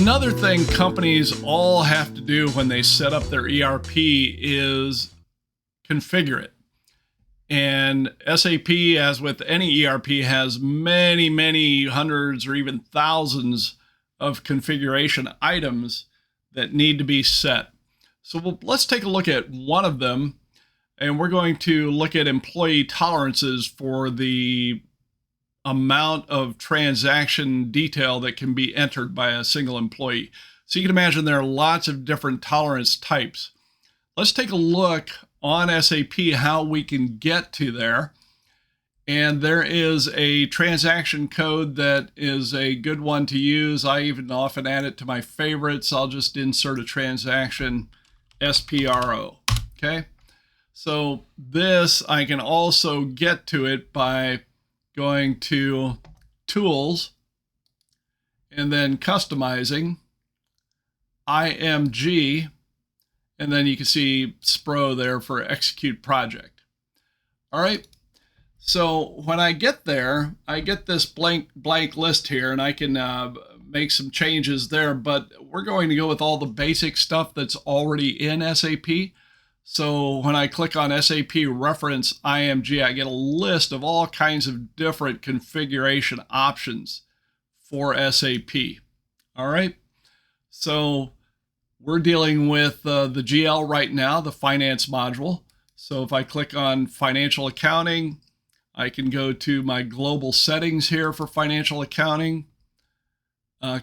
Another thing companies all have to do when they set up their ERP is configure it. And SAP, as with any ERP, has many, many hundreds or even thousands of configuration items that need to be set. So let's take a look at one of them, and we're going to look at employee tolerances for the amount of transaction detail that can be entered by a single employee. So you can imagine there are lots of different tolerance types. Let's take a look on SAP how we can get to there. And there is a transaction code that is a good one to use. I even often add it to my favorites. I'll just insert a transaction SPRO. Okay. So this, I can also get to it by going to Tools and then Customizing, IMG, and then you can see SPRO there for Execute Project. All right, so when I get there, I get this blank list here, and I can make some changes there, but we're going to go with all the basic stuff that's already in SAP. So when I click on SAP Reference IMG, I get a list of all kinds of different configuration options for SAP. All right. So we're dealing with the GL right now, the finance module. So if I click on financial accounting, I can go to my global settings here for financial accounting.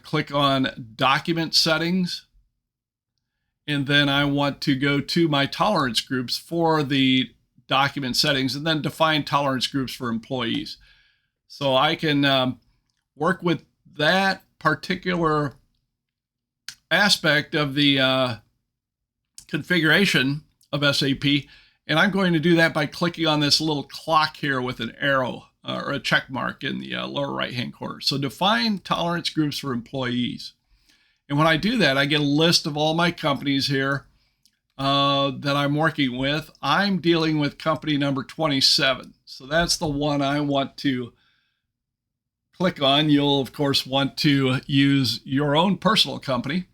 Click on document settings. And then I want to go to my tolerance groups for the document settings and then define tolerance groups for employees. So I can work with that particular aspect of the configuration of SAP. And I'm going to do that by clicking on this little clock here with an arrow or a check mark in the lower right-hand corner. So define tolerance groups for employees. And when I do that, I get a list of all my companies here that I'm working with. I'm dealing with company number 27. So that's the one I want to click on. You'll, of course, want to use your own personal company.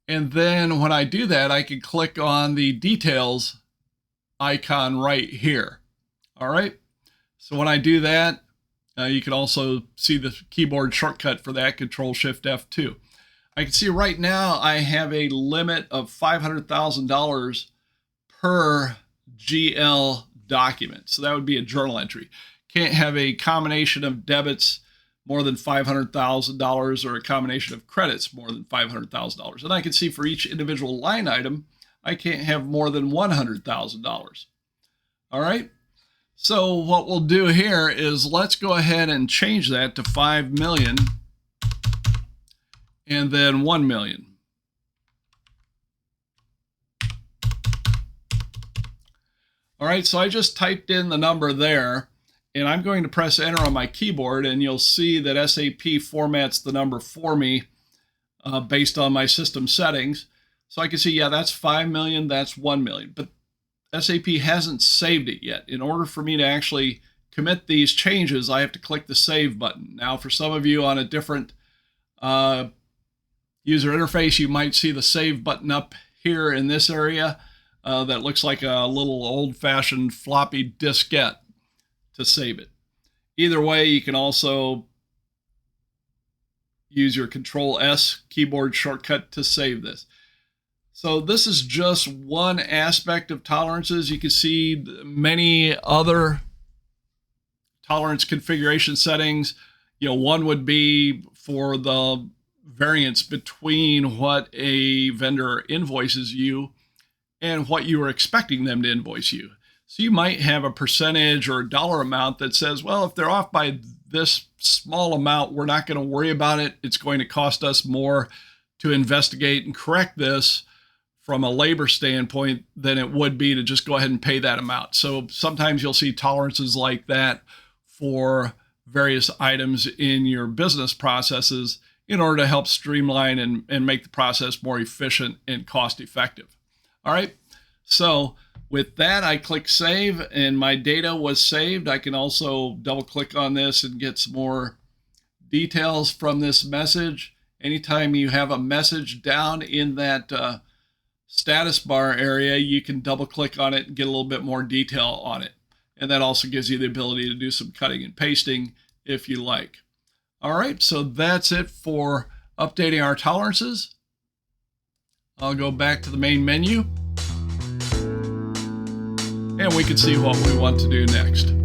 And then when I do that, I can click on the details icon right here. All right. So when I do that, you can also see the keyboard shortcut for that, Control-Shift-F2. I can see right now I have a limit of $500,000 per GL document. So that would be a journal entry. Can't have a combination of debits more than $500,000 or a combination of credits more than $500,000. And I can see for each individual line item, I can't have more than $100,000. All right. So what we'll do here is let's go ahead and change that to 5 million. And then 1 million. All right, so I just typed in the number there, and I'm going to press enter on my keyboard, and you'll see that SAP formats the number for me based on my system settings. So I can see, yeah, that's 5 million, that's 1 million, but SAP hasn't saved it yet. In order for me to actually commit these changes, I have to click the save button. Now, for some of you on a different user interface, you might see the save button up here in this area that looks like a little old-fashioned floppy diskette to save it. Either way, you can also use your Control-S keyboard shortcut to save this. So this is just one aspect of tolerances. You can see many other tolerance configuration settings. You know, one would be for the variance between what a vendor invoices you and what you were expecting them to invoice you. So you might have a percentage or a dollar amount that says, well, if they're off by this small amount, we're not going to worry about it. It's going to cost us more to investigate and correct this from a labor standpoint than it would be to just go ahead and pay that amount. So sometimes you'll see tolerances like that for various items in your business processes in order to help streamline and make the process more efficient and cost effective. All right, so with that, I click save and my data was saved. I can also double click on this and get some more details from this message. Anytime you have a message down in that status bar area, you can double click on it and get a little bit more detail on it. And that also gives you the ability to do some cutting and pasting if you like. All right, so that's it for updating our tolerances. I'll go back to the main menu and we can see what we want to do next.